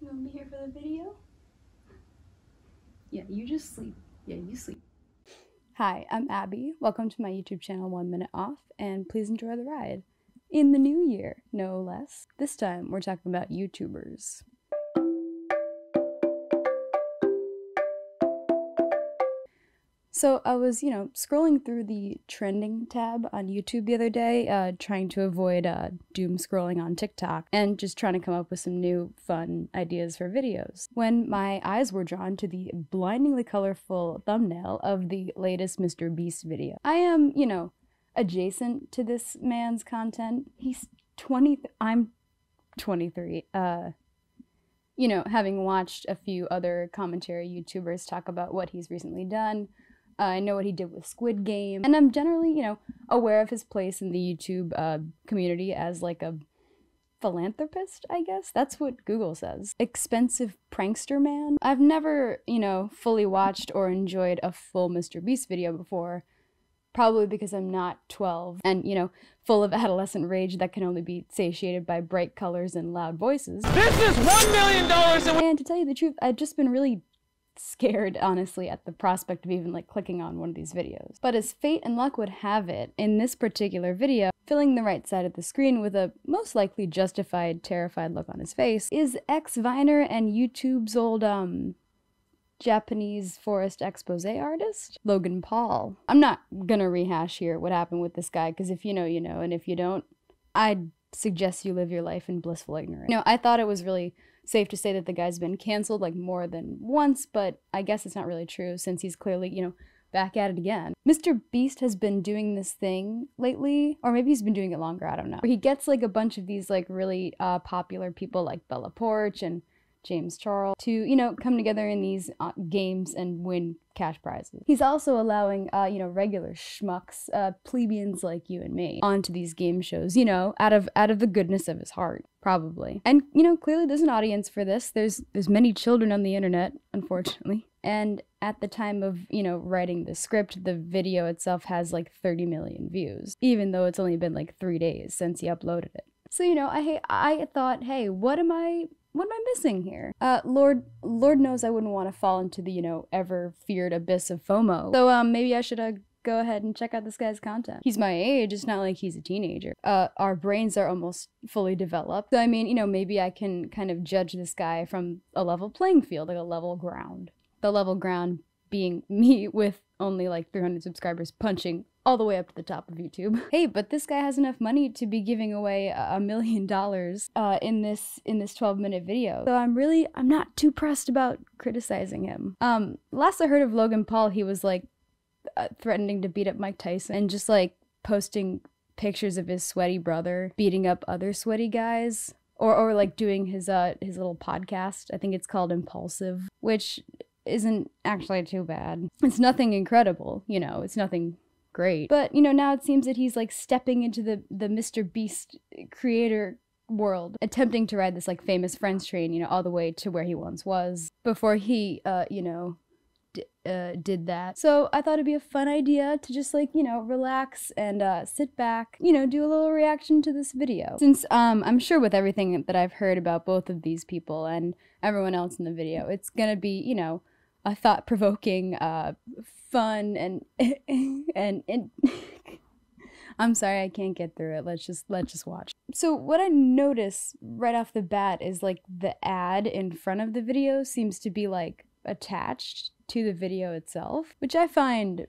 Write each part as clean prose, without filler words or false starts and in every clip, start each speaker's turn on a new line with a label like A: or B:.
A: You want me here for the video? Yeah, you just sleep. Yeah, you sleep. Hi, I'm Abby. Welcome to my YouTube channel 1 Minute Off, and please enjoy the ride. In the new year, no less. This time, we're talking about YouTubers. So I was, scrolling through the trending tab on YouTube the other day, trying to avoid doom scrolling on TikTok, and just trying to come up with some new fun ideas for videos, when my eyes were drawn to the blindingly colorful thumbnail of the latest MrBeast video. I am, adjacent to this man's content. He's 20, I'm 23. Having watched a few other commentary YouTubers talk about what he's recently done, I know what he did with Squid Game, and I'm generally, aware of his place in the YouTube community as like a philanthropist, I guess. That's what Google says. Expensive prankster man. I've never, fully watched or enjoyed a full MrBeast video before, probably because I'm not 12 and, full of adolescent rage that can only be satiated by bright colors and loud voices.
B: This is $1 million!
A: And to tell you the truth, I've just been really scared, honestly, at the prospect of even clicking on one of these videos. But as fate and luck would have it, in this particular video, filling the right side of the screen with a most likely justified, terrified look on his face, is ex-Viner and YouTube's old, Japanese forest expose artist, Logan Paul. I'm not gonna rehash here what happened with this guy, because if you know, you know, and if you don't, I'd suggest you live your life in blissful ignorance. I thought it was really safe to say that the guy's been canceled more than once, but I guess it's not really true since he's clearly, back at it again. MrBeast has been doing this thing lately, or maybe he's been doing it longer, I don't know. He gets a bunch of these really popular people like Bella Porch and James Charles to, come together in these games and win cash prizes. He's also allowing, regular schmucks, plebeians like you and me, onto these game shows, out of the goodness of his heart, probably. And, clearly there's an audience for this. There's many children on the internet, unfortunately. And at the time of, writing the script, the video itself has 30 million views, even though it's only been 3 days since he uploaded it. So, I thought, hey, what am I missing here? Lord knows I wouldn't want to fall into the, ever feared abyss of FOMO. So, maybe I should, go ahead and check out this guy's content. He's my age, it's not like he's a teenager. Our brains are almost fully developed. So, I mean, maybe I can kind of judge this guy from a level playing field, a level ground. The level ground being me with only 300 subscribers punching all the way up to the top of YouTube. Hey, but this guy has enough money to be giving away $1 million in this 12-minute video. So I'm not too pressed about criticizing him. Last I heard of Logan Paul, he was threatening to beat up Mike Tyson and just posting pictures of his sweaty brother beating up other sweaty guys, or doing his little podcast. I think it's called Impulsive, which isn't actually too bad. It's nothing incredible, it's nothing great. But, now it seems that he's stepping into the MrBeast creator world, attempting to ride this famous Friends train, all the way to where he once was before he, did that. So I thought it'd be a fun idea to just relax and sit back, do a little reaction to this video. Since I'm sure with everything that I've heard about both of these people and everyone else in the video, it's gonna be, a thought-provoking, fun, and I'm sorry, I can't get through it. Let's just watch. So what I notice right off the bat is the ad in front of the video seems to be attached to the video itself, which I find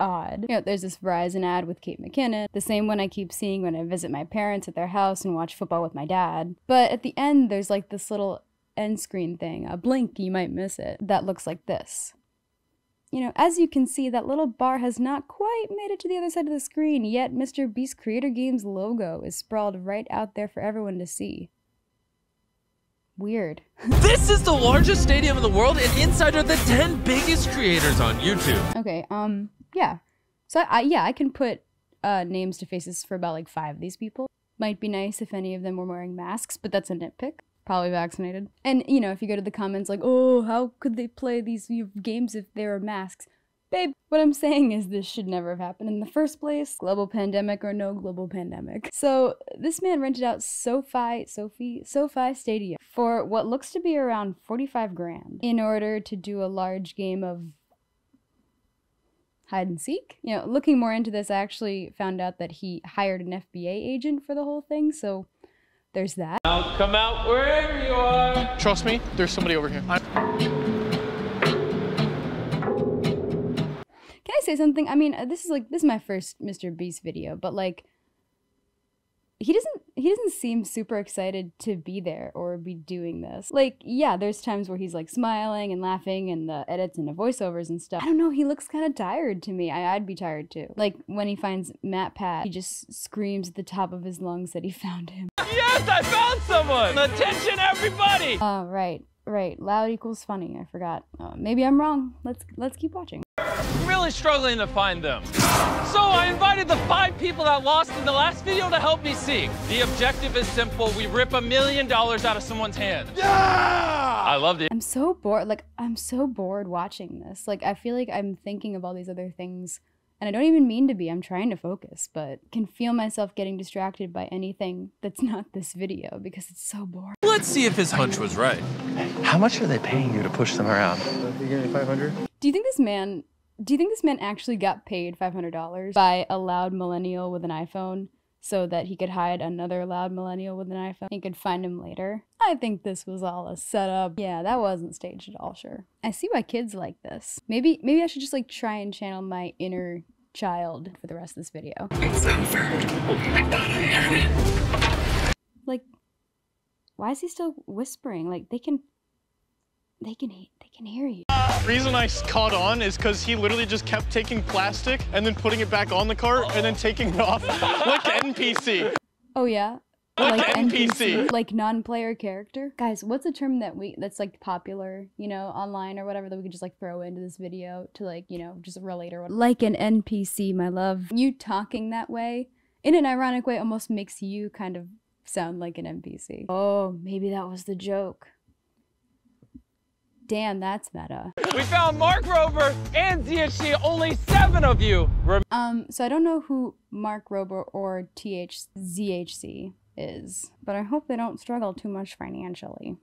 A: odd. There's this Verizon ad with Kate McKinnon, the same one I keep seeing when I visit my parents at their house and watch football with my dad. But at the end, there's this little end screen thing, a blink, you might miss it, that looks like this. As you can see, that little bar has not quite made it to the other side of the screen, yet MrBeast Creator Games logo is sprawled right out there for everyone to see. Weird.
B: This is the largest stadium in the world, and inside are the 10 biggest creators on YouTube.
A: Okay, yeah. So, I can put names to faces for about 5 of these people. Might be nice if any of them were wearing masks, but that's a nitpick. Probably vaccinated. And, if you go to the comments oh, how could they play these games if they were masks? Babe, what I'm saying is this should never have happened in the first place. Global pandemic or no global pandemic. So this man rented out SoFi Stadium for what looks to be around 45 grand in order to do a large game of hide and seek. You know, looking more into this, I actually found out that he hired an FBA agent for the whole thing, so there's that.
B: I'll come out wherever you are.
C: Trust me, there's somebody over here.
A: Can I say something? I mean, this is my first MrBeast video, but like, he doesn't seem super excited to be there or be doing this. Like, yeah, there's times where he's like smiling and laughing and the edits and the voiceovers and stuff. I don't know, he looks kind of tired to me. I'd be tired too. Like, when he finds Matt Pat, he just screams at the top of his lungs that he found him.
B: Yes, I found someone! Attention, everybody!
A: Right. Loud equals funny. I forgot. Maybe I'm wrong. Let's keep watching.
B: I'm really struggling to find them. So I invited the 5 people that lost in the last video to help me seek. The objective is simple. We rip $1 million out of someone's hand. Yeah! I loved it.
A: I'm so bored. Like, I'm so bored watching this. Like, I feel like I'm thinking of all these other things. And I don't even mean to be, I'm trying to focus, but can feel myself getting distracted by anything that's not this video because it's so boring.
B: Let's see if his hunch was right.
D: How much are they paying you to push them around?
C: You get me 500?
A: Do you think this man actually got paid $500 by a loud millennial with an iPhone so that he could hide another loud millennial with an iPhone? He could find him later. I think this was all a setup. Yeah, that wasn't staged at all, sure. I see why kids like this. Maybe I should just like try and channel my inner child for the rest of this video.
D: It's over. I thought I heard it.
A: Like, why is he still whispering? Like, they can hear you.
C: The reason I caught on is because he literally just kept taking plastic and then putting it back on the cart and then taking it off like NPC.
A: Oh yeah?
C: Like NPC.
A: Like non-player character? Guys, what's a term that's like popular, you know, online or whatever that we could just like throw into this video to like, you know, just relate or whatever? Like an NPC, my love. You talking that way, in an ironic way, almost makes you kind of sound like an NPC. Oh, maybe that was the joke. Damn, that's meta.
B: We found Mark Rober and ZHC, only 7 of you.
A: So I don't know who Mark Rober or ZHC is, but I hope they don't struggle too much financially.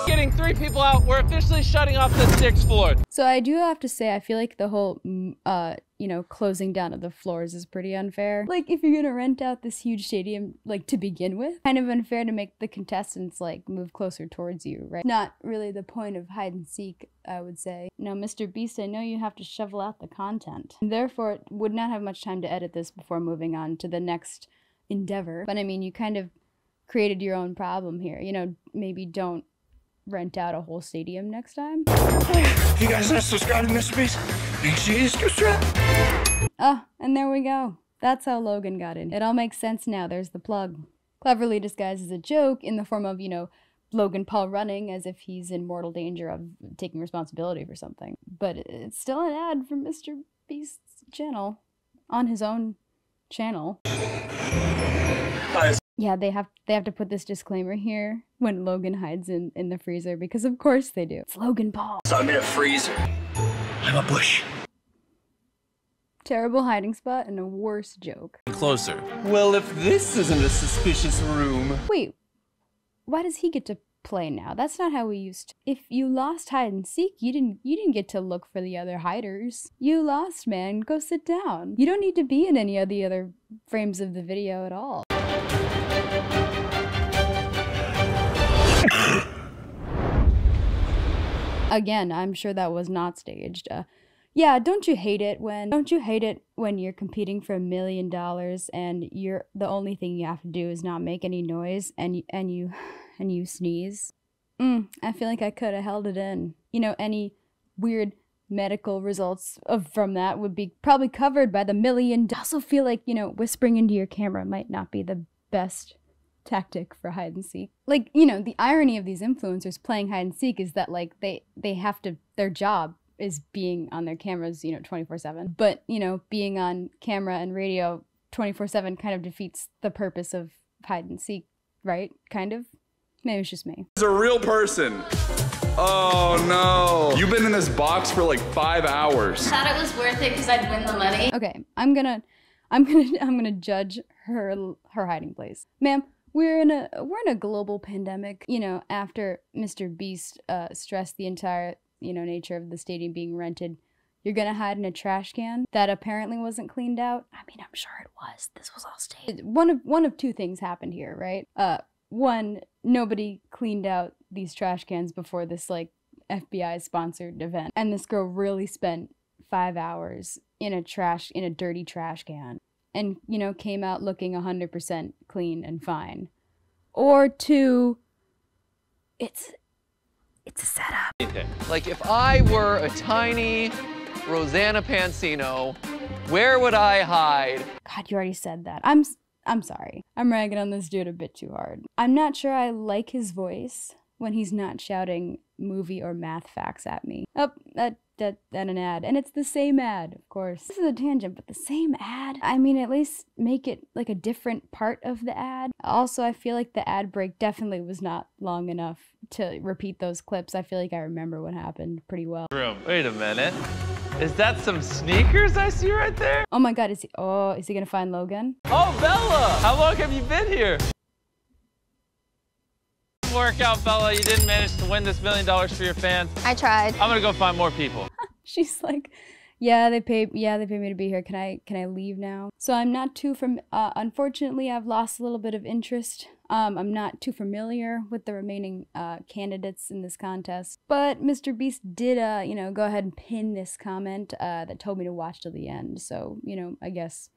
B: Getting 3 people out, we're officially shutting off the 6th floor.
A: So I do have to say, I feel like the whole, you know, closing down of the floors is pretty unfair. Like, if you're gonna rent out this huge stadium, like, to begin with, kind of unfair to make the contestants, like, move closer towards you, right? Not really the point of hide and seek, I would say. Now, MrBeast, I know you have to shovel out the content. Therefore, would not have much time to edit this before moving on to the next endeavor. But I mean, you kind of created your own problem here. You know, maybe don't rent out a whole stadium next time.
D: If you guys not subscribed to MrBeast, make sure you subscribe.
A: Oh, and there we go. That's how Logan got in. It all makes sense now. There's the plug. Cleverly disguised as a joke in the form of, you know, Logan Paul running as if he's in mortal danger of taking responsibility for something. But it's still an ad from MrBeast's channel. On his own channel. Yeah, they have to put this disclaimer here when Logan hides in the freezer, because of course they do. It's Logan Paul.
D: So I'm in a freezer. I'm a bush.
A: Terrible hiding spot and a worse joke.
B: Closer.
E: Well, if this isn't a suspicious room.
A: Wait, why does he get to play now? That's not how we used to. If you lost hide and seek, you didn't get to look for the other hiders. You lost, man. Go sit down. You don't need to be in any of the other frames of the video at all. Again, I'm sure that was not staged. Yeah, don't you hate it when you're competing for $1 million and the only thing you have to do is not make any noise and you sneeze? I feel like I could have held it in. You know, any weird medical results from that would be probably covered by the $1 million. I also feel like, you know, whispering into your camera might not be the best tactic for hide and seek. Like, you know, the irony of these influencers playing hide and seek is that, like, they have to, their job is being on their cameras, you know, 24/7. But, you know, being on camera and radio 24/7 kind of defeats the purpose of hide and seek, right? Kind of. Maybe it's just me.
F: It's a real person. Oh no. You've been in this box for like 5 hours.
A: I thought it was worth it because I'd win the money. Okay, I'm gonna judge her hiding place. Ma'am, we're in a global pandemic. You know, after MrBeast stressed the entire, nature of the stadium being rented, you're gonna hide in a trash can that apparently wasn't cleaned out. I mean, I'm sure it was. This was all staged. One of two things happened here, right? One, nobody cleaned out these trash cans before this like FBI sponsored event, and this girl really spent 5 hours in a dirty trash can, and came out looking 100% clean and fine. Or two, it's a setup.
G: Like if I were a tiny Rosanna Pansino, where would I hide?
A: God, you already said that. I'm sorry. I'm ragging on this dude a bit too hard. I'm not sure I like his voice when he's not shouting movie or math facts at me. Oh, that an ad. And it's the same ad, of course. This is a tangent, but the same ad? I mean, at least make it like a different part of the ad. Also, I feel like the ad break definitely was not long enough to repeat those clips. I feel like I remember what happened pretty well.
B: Wait a minute. Is that some sneakers I see right there?
A: Oh my God, is he gonna find Logan?
B: Oh, Bella! How long have you been here? Work out, Bella. You didn't manage to win this $1 million for your fans.
H: I tried.
B: I'm gonna go find more people.
A: She's like, yeah, they pay me to be here. Can I leave now? So I'm not too unfortunately, I've lost a little bit of interest. I'm not too familiar with the remaining candidates in this contest. But MrBeast did, go ahead and pin this comment that told me to watch till the end. So, I guess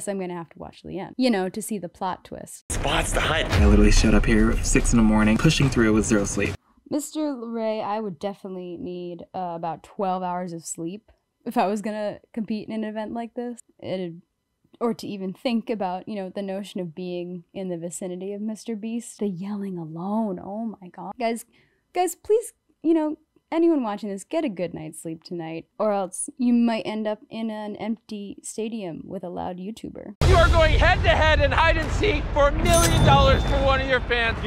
A: I'm gonna have to watch till the end, to see the plot twist.
D: Spots to hide. I literally showed up here at 6 in the morning, pushing through with 0 sleep.
A: Mr. Ray, I would definitely need about 12 hours of sleep if I was gonna compete in an event like this. Or to even think about, the notion of being in the vicinity of MrBeast. The yelling alone, oh my God. Guys, please, anyone watching this, get a good night's sleep tonight, or else you might end up in an empty stadium with a loud YouTuber.
B: You are going head to head in hide and seek for $1 million for one of your fans.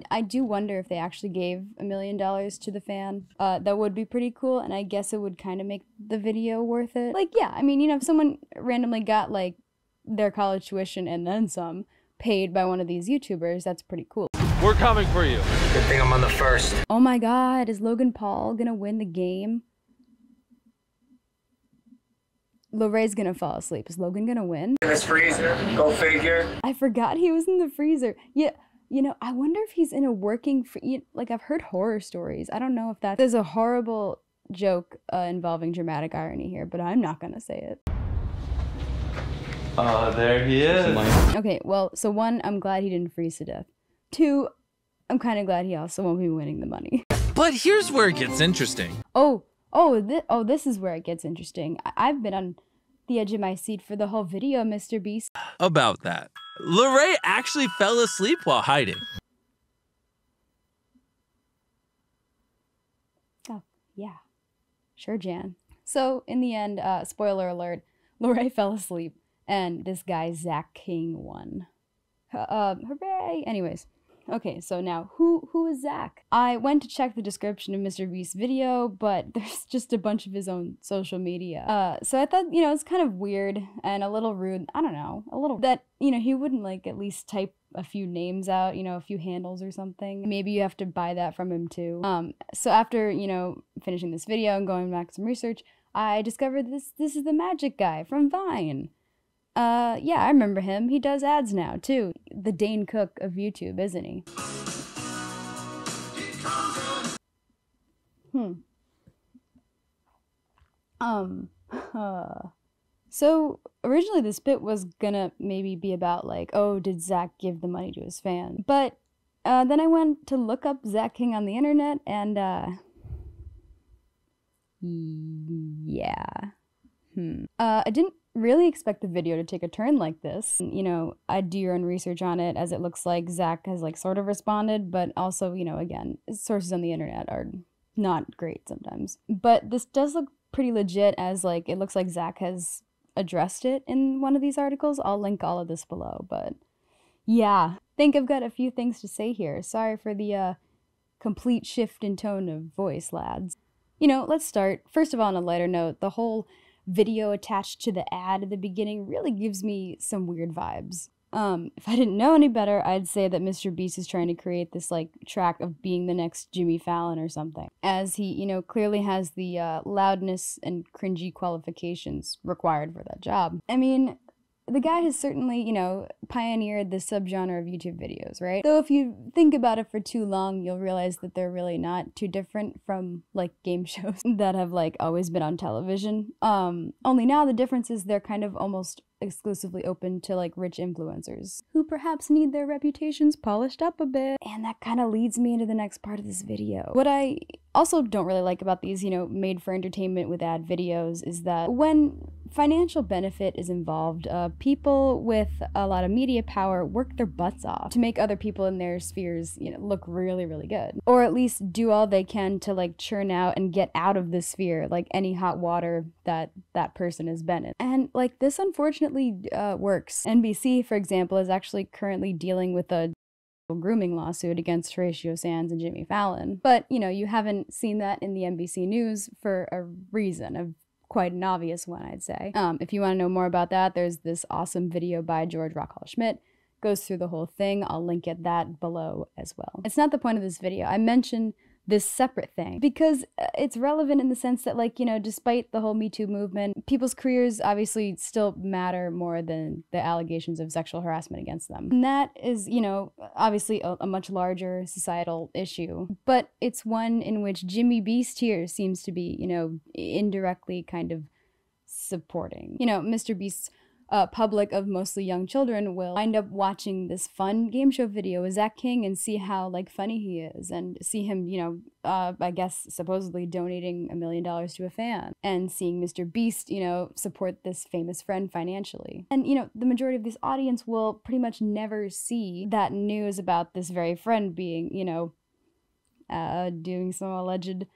A: I do wonder if they actually gave $1 million to the fan. That would be pretty cool, and I guess it would kind of make the video worth it. Like, yeah, I mean, if someone randomly got, like, their college tuition and then some paid by one of these YouTubers, that's pretty cool.
B: We're coming for you.
D: Good thing I'm on the first.
A: Oh my God, is Logan Paul gonna win the game? Lorraine's gonna fall asleep. Is Logan gonna win?
D: In this freezer, go figure.
A: I forgot he was in the freezer. Yeah. I wonder if he's in a working, like I've heard horror stories. I don't know if there's a horrible joke involving dramatic irony here, but I'm not gonna say it.
B: Oh, there he is.
A: Okay, well, so one, I'm glad he didn't freeze to death. Two, I'm kind of glad he also won't be winning the money.
I: But here's where it gets interesting.
A: This is where it gets interesting. I've been on the edge of my seat for the whole video, MrBeast.
I: About that. Lorraine actually fell asleep while hiding.
A: Oh, yeah. Sure, Jan. So, in the end, spoiler alert, Lorraine fell asleep, and this guy, Zach King, won. Hooray! Anyways. Okay, so now, who is Zach? I went to check the description of MrBeast's video, but there's just a bunch of his own social media. So I thought, it's kind of weird and a little rude. I don't know, a little that, he wouldn't like at least type a few names out, a few handles or something. Maybe you have to buy that from him too. So after, finishing this video and going back to some research, I discovered this is the magic guy from Vine. Yeah, I remember him. He does ads now, too. The Dane Cook of YouTube, isn't he? So, originally this bit was gonna maybe be about, like, oh, did Zach give the money to his fan? But, then I went to look up Zach King on the internet, and, yeah. I didn't really expect the video to take a turn like this. I'd do your own research on it, as it looks like Zach has like sort of responded, but also, again, sources on the internet are not great sometimes. But this does look pretty legit, as like it looks like Zach has addressed it in one of these articles. I'll link all of this below, but yeah, think I've got a few things to say here. Sorry for the complete shift in tone of voice, lads. You know, let's start. First of all, on a lighter note, the whole video attached to the ad at the beginning really gives me some weird vibes. If I didn't know any better, I'd say that MrBeast is trying to create this, like, track of being the next Jimmy Fallon or something. As he, you know, clearly has the loudness and cringy qualifications required for that job. I mean, the guy has certainly, you know, pioneered the subgenre of YouTube videos, right? Though if you think about it for too long, you'll realize that they're really not too different from, like, game shows that have, like, always been on television. Only now the difference is they're kind of almost exclusively open to, like, rich influencers who perhaps need their reputations polished up a bit. And that kind of leads me into the next part of this video. What I also don't really like about these, you know, made for entertainment with ad videos is that when financial benefit is involved, people with a lot of media power work their butts off to make other people in their spheres, you know, look really, really good. Or at least do all they can to, like, churn out and get out of the sphere, like, any hot water that that person has been in. And, like, this unfortunately works. NBC, for example, is actually currently dealing with a grooming lawsuit against Horatio Sands and Jimmy Fallon. But, you know, you haven't seen that in the NBC News for a reason, quite an obvious one, I'd say. If you want to know more about that, there's this awesome video by George Rockhall Schmidt. Goes through the whole thing. I'll link it that below as well. It's not the point of this video. I mentioned this separate thing because it's relevant in the sense that, like, you know, despite the whole Me Too movement, people's careers obviously still matter more than the allegations of sexual harassment against them. And that is, you know, obviously a much larger societal issue, but it's one in which MrBeast here seems to be, you know, indirectly kind of supporting. You know, MrBeast's public of mostly young children will wind up watching this fun game show video with Zach King and see how, like, funny he is, and see him, you know, I guess supposedly donating $1 million to a fan, and seeing MrBeast, you know, support this famous friend financially. And, you know, the majority of this audience will pretty much never see that news about this very friend being, you know, doing some alleged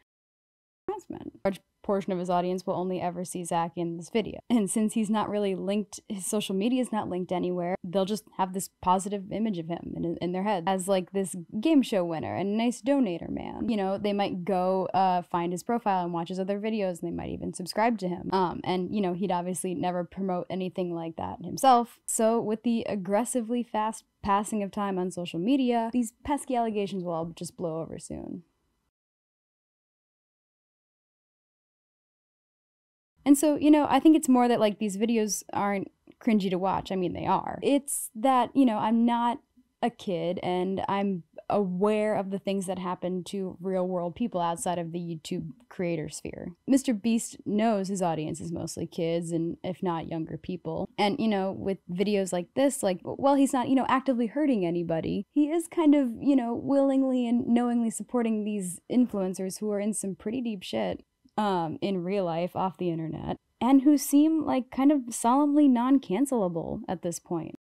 A: harassment. Large portion of his audience will only ever see Zach in this video. And since he's not really linked, his social media is not linked anywhere, they'll just have this positive image of him in their head as, like, this game show winner and nice donator man. You know, they might go find his profile and watch his other videos, and they might even subscribe to him. And, you know, he'd obviously never promote anything like that himself. So with the aggressively fast passing of time on social media, these pesky allegations will all just blow over soon. And so, you know, I think it's more that, like, these videos aren't cringy to watch. I mean, they are. It's that, you know, I'm not a kid and I'm aware of the things that happen to real world people outside of the YouTube creator sphere. MrBeast knows his audience is mostly kids and if not younger people. And, you know, with videos like this, like, while he's not, you know, actively hurting anybody, he is kind of, you know, willingly and knowingly supporting these influencers who are in some pretty deep shit. In real life off the internet, and who seem like kind of solemnly non-cancelable at this point.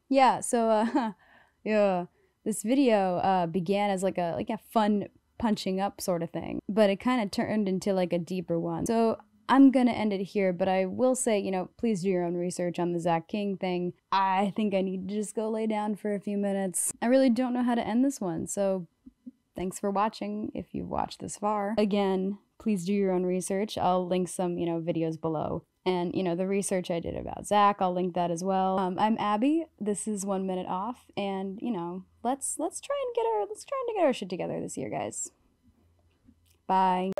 A: Yeah, so yeah, this video began as like a fun punching up sort of thing, but it kind of turned into, like, a deeper one. So I'm gonna end it here, but I will say, you know, please do your own research on the Zach King thing. I think I need to just go lay down for a few minutes. I really don't know how to end this one, so thanks for watching if you've watched this far. Again, please do your own research. I'll link some, you know, videos below. And, you know, the research I did about Zach, I'll link that as well. I'm Abby. This is 1 Minute Off, and, you know, let's try and get our shit together this year, guys. Bye.